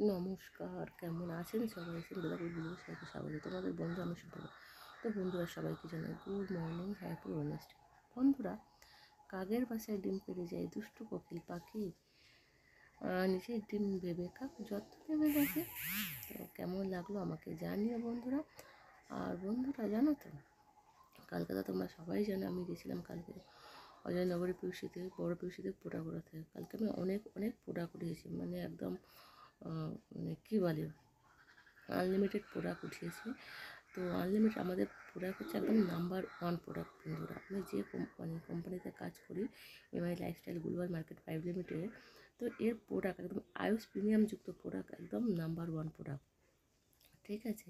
নমস্কার, কেমন আছেন সবাই? সিন্ধুরাপুর ভিডিও সবাইকে স্বাগত। তোমাদের বন্ধু আমি শুভ। তো বন্ধুরা সবাইকে জানাই গুড মর্নিং, হ্যাপি ওয়েডনেসডে। বন্ধুরা, কাকের বাসায় ডিম পেড়ে যায় দুষ্টু কোকিল পাখি, নিজের ডিম ভেবে কাক যত্ন নেবে দেখে। তো কেমন লাগলো আমাকে জানিও বন্ধুরা। আর বন্ধুরা জানো তো, কালকে তো তোমরা সবাই জানো আমি গেছিলাম কালকে অজয়নগরের পিউসিতে, বড় পিউসিতে পোড়া করাতে। কালকে আমি অনেক অনেক পোড়া করিয়েছি, মানে একদম মানে কী বলে, আনলিমিটেড প্রোডাক্ট উঠিয়েছি। তো আনলিমিটেড আমাদের প্রোডাক্ট হচ্ছে একদম নাম্বার ওয়ান প্রোডাক্ট বন্ধুরা। আমি যে কোম্পানিতে কাজ করি, MI lifestyle global market private লিমিটেডে, তো এর প্রোডাক্ট একদম আয়ুষ প্রিমিয়ামযুক্ত প্রোডাক্ট, একদম নাম্বার ওয়ান প্রোডাক্ট। ঠিক আছে,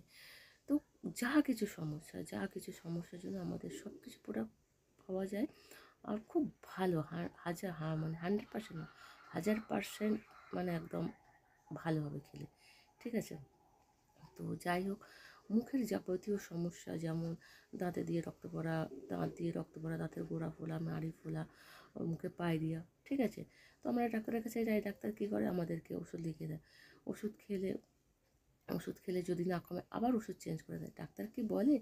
তো যা কিছু সমস্যার জন্য আমাদের সব কিছু প্রোডাক্ট পাওয়া যায়। আর খুব ভালো, মানে 100% না, 1000% মানে একদম ভালো হবে খেলে। ঠিক আছে, তো যাই হোক, মুখের যাবতীয় সমস্যা যেমন দাঁত দিয়ে রক্ত পড়া, দাঁতের গোড়া ফোলা, নাড়ি ফোলা, মুখে পায়রিয়া, ঠিক আছে। তো আমরা ডাক্তারের কাছে যাই, ডাক্তার কী করে, আমাদেরকে ওষুধ লিখে দেয়। ওষুধ খেলে যদি না কমে আবার ওষুধ চেঞ্জ করে দেয়। ডাক্তার কি বলে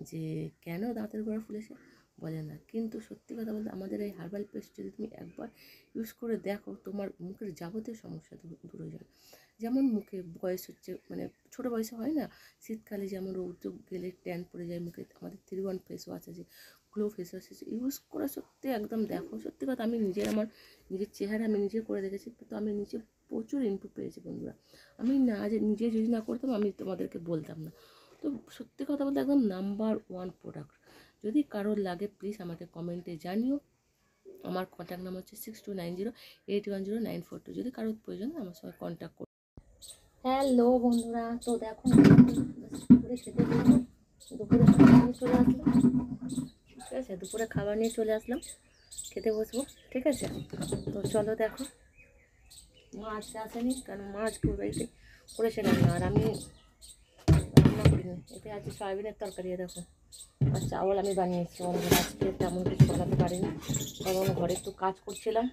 যে কেন দাঁতের গোড়া ফুলেছে? বলে না। কিন্তু সত্যি কথা বলতে আমাদের এই হার্বাল পেস্ট যদি তুমি একবার ইউজ করে দেখো, তোমার মুখের যাবতীয় সমস্যা দূর হয়ে যাবে। যেমন মুখে বয়স হচ্ছে, মানে ছোটো বয়সে হয় না, শীতকালে যেমন রৌদ্র গেলে ট্যান পড়ে যায় মুখে, আমাদের 3-1 ফেস ওয়াশ আছে, গ্লো ফেস ওয়াশ আছে, ইউজ করে সত্যি একদম দেখো। সত্যি কথা, আমি আমার নিজের চেহারা আমি নিজে করে দেখেছি, তো আমি নিজে প্রচুর ইমপ্রুভ পেয়েছি বন্ধুরা। আমি নিজে যদি না করতাম আমি তোমাদেরকে বলতাম না। তো সত্যি কথা বলতে একদম নাম্বার ওয়ান প্রোডাক্ট। যদি কারোর লাগে প্লিজ আমাকে কমেন্টে জানিও। আমার কন্ট্যাক্ট নাম্বার হচ্ছে 6290810942। যদি কারোর প্রয়োজন আমার সঙ্গে কন্ট্যাক্ট করো। হ্যালো বন্ধুরা, তো দেখো দুপুরে খেতে বলবো, দুপুরে খাবার নিয়ে চলে আসলাম। ঠিক আছে, দুপুরে খাবার নিয়ে চলে আসলাম, খেতে বসবো। ঠিক আছে, তো চলো দেখো। মাছ আসেনি, কারণ মাছ বাড়িতে করেছে রান্না, আর আমি রান্না করিনি। এতে আছে সয়াবিনের তরকারি, দেখো। আর চাওয়াল আমি বানিয়েছি। আজকে তেমন কিছু বানাতে পারিনি, কারণ ঘরে একটু কাজ করছিলাম,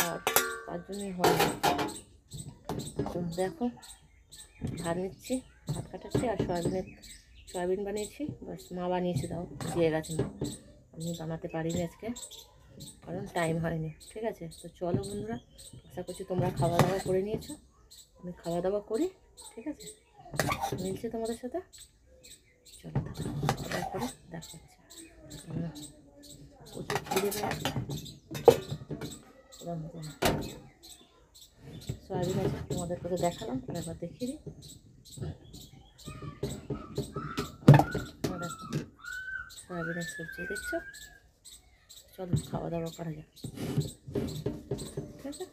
আর তার জন্যই হয়নি। তো দেখো, ভাত নিচ্ছি, ভাত কাটাচ্ছি, আর সয়াবিন বানিয়েছি, বাস। মা বানিয়েছি, দাও দিয়ে গেছে মা, আমি বানাতে পারিনি আজকে, কারণ টাইম হয়নি। ঠিক আছে, তো চলো বন্ধুরা, আশা করছি তোমরা খাওয়া দাওয়া করে নিয়েছো। আমি খাওয়া দাওয়া করি, ঠিক আছে, মিলছে তোমাদের সাথে। চলো খাওয়া করে দেখাচ্ছি। প্রচুর খিদে পেয়েছে, সয়াবিন আছে তোমাদের করে দেখালাম, এবার দেখিয়ে দিই। সয়াবিনের সবজি দেখছো। চলো খাওয়া দাওয়া করা যাক, ঠিক আছে।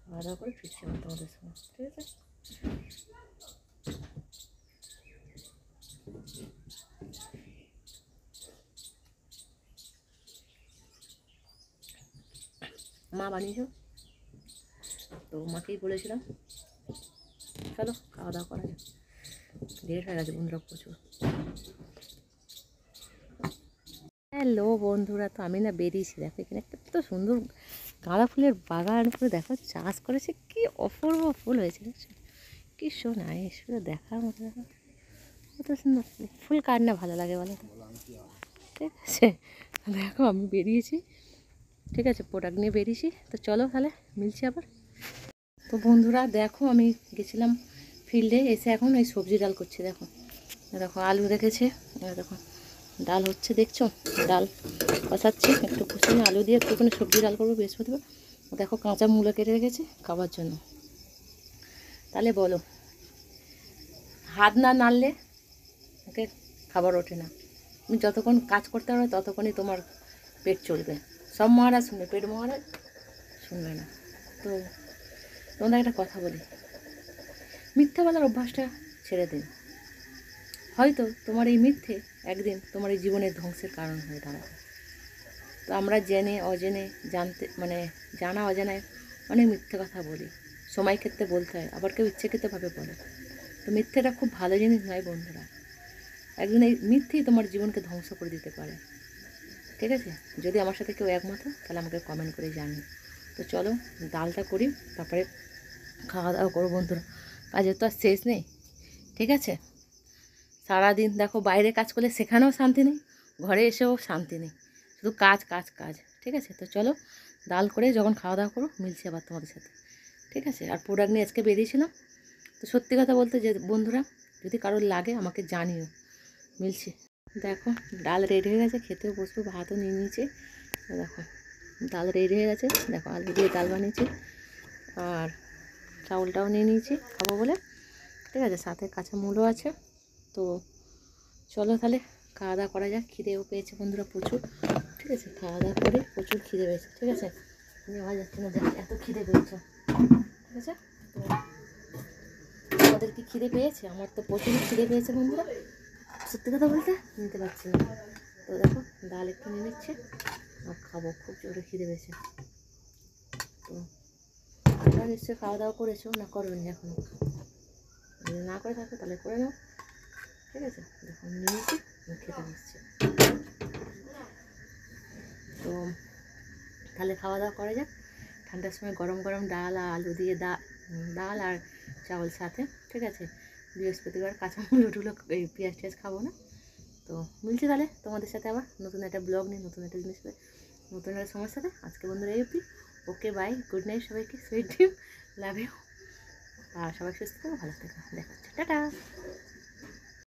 খাওয়া দাওয়া করে ফিরছি আমার তোমাদের সঙ্গে, ঠিক আছে। মা বানিয়েছো, তো মাকেই বলেছিলাম চলো খাওয়া দাওয়া করা যাক। লেট হয়ে গেছে বন্ধুরা প্রচুর। হ্যালো বন্ধুরা, তো আমি না বেরিয়েছি, দেখো এখানে একটা তো সুন্দর গাঁদা ফুলের বাগান করে দেখো চাষ করেছে, কি অপূর্ব ফুল হয়েছে দেখছো, কি সোনায়, শুধু দেখার মতো। দেখো কত সুন্দর ফুল, ফুল কার না ভালো লাগে বলো তো। ঠিক আছে, দেখো আমি বেরিয়েছি, ঠিক আছে, প্রোডাক্ট নিয়ে বেরিয়েছি। তো চলো তাহলে মিলছি আবার। তো বন্ধুরা দেখো, আমি গেছিলাম ফিল্ডে, এসে এখন এই সবজি ডাল করছি। দেখো দেখো আলু রেখেছে, দেখো ডাল হচ্ছে, দেখছো, ডাল কষাচ্ছি, একটু কষিয়ে আলু দিয়ে একটুখানি সবজি ডাল করবো বৃহস্পতিবার। দেখো কাঁচা মূলো কেটে রেখেছি খাবার জন্য। তাহলে বলো, হাত না নাড়লে ওকে খাবার ওঠে না। তুমি যতক্ষণ কাজ করতে পারবে ততক্ষণই তোমার পেট চলবে। সব মহারাজ শুনবে, পেট মহারাজ শুনবে না। তো তোমাদের একটা কথা বলি, মিথ্যে বলার অভ্যাসটা ছেড়ে দিন। হয়তো তোমার এই মিথ্যে একদিন তোমার এই জীবনের ধ্বংসের কারণ হয়ে দাঁড়াবে। তো আমরা জেনে অজেনে জানা অজানায় অনেক মিথ্যে কথা বলি, সময় ক্ষেত্রে বলতে হয়, আবার কেউ ইচ্ছাকৃতভাবে বলে। তো মিথ্যেটা খুব ভালো জিনিস নয় বন্ধুরা, একদিন এই মিথ্যেই তোমার জীবনকে ধ্বংস করে দিতে পারে। ঠিক আছে, যদি আমার সাথে কেউ একমত হয় তাহলে আমাকে কমেন্ট করে জানিও। তো তো চলো ডালটা করি, তারপরে খাওয়া দাওয়া করো বন্ধুরা। কাজের তো আর শেষ নেই, ঠিক আছে? সারাদিন দেখো বাইরে কাজ করলে সেখানেও শান্তি নেই, ঘরে এসেও শান্তি নেই, শুধু কাজ কাজ কাজ, ঠিক আছে? তো চলো ডাল করে যখন খাওয়া দাওয়া করো মিলছি আবার তোমাদের সাথে, ঠিক আছে? আর প্রোডাক্ট নিয়ে আজকে বেরিয়েছিলাম। তো সত্যি কথা বলতে যে বন্ধুরা, যদি কারোর লাগে আমাকে জানিও, মিলছি। দেখো ডাল রেডি হয়ে গেছে, খেতেও বসবো, ভাতও নিয়ে নিয়েছি। দেখো ডাল রেডি হয়ে গেছে, দেখো আলু দিয়ে ডাল বানিয়েছি, আর চাউলটাও নিয়ে নিয়েছি খাবো বলে, ঠিক আছে? সাথে কাঁচা মুলো আছে। তো চলো তাহলে খাওয়া দাওয়া করা যাক। খিদেও পেয়েছে বন্ধুরা প্রচুর, ঠিক আছে? খাওয়া দাওয়া করে প্রচুর খিদে পেয়েছে, ঠিক আছে? নেওয়া যাচ্ছে না, দেখ এত খিদে পেয়েছে, ঠিক আছে? তো ওদের কি খিদে পেয়েছে? আমার তো প্রচুর খিদে পেয়েছে বন্ধুরা, সত্যি কথা বলতে নিতে পারছি না। তো দেখো ডাল একটু নিয়ে নিচ্ছে আর খাবো, খুব জোরে খিদে পেয়েছে। তো তোমরা নিশ্চয়ই খাওয়া দাওয়া করেছো, না করবেন এখনো? যদি না করে থাকো তাহলে করে নাও, ঠিক আছে? দেখো নিয়েছি, খেতে বসছি। তো তাহলে খাওয়া দাওয়া করা যাক। ঠান্ডার সময় গরম গরম ডাল আর আলু দিয়ে ডাল আর চাউল সাথে, ঠিক আছে? বৃহস্পতিবার কাঁচা মুলো টুলো এই পেঁয়াজ টিয়াজ খাবো না। তো মিলছি তাহলে তোমাদের সাথে আবার নতুন একটা ব্লগ নিয়ে, নতুন একটা জিনিস, নতুন একটা সময়ের সাথে। আজকে বন্ধুরা এই অবধি। ওকে বাই, গুড নাইট সবাইকে, সুইট ড্রিম, লাভ ইউ। আর সবাই সুস্থ থেকো, ভালো থেকো, দেখা হচ্ছে, টাটা।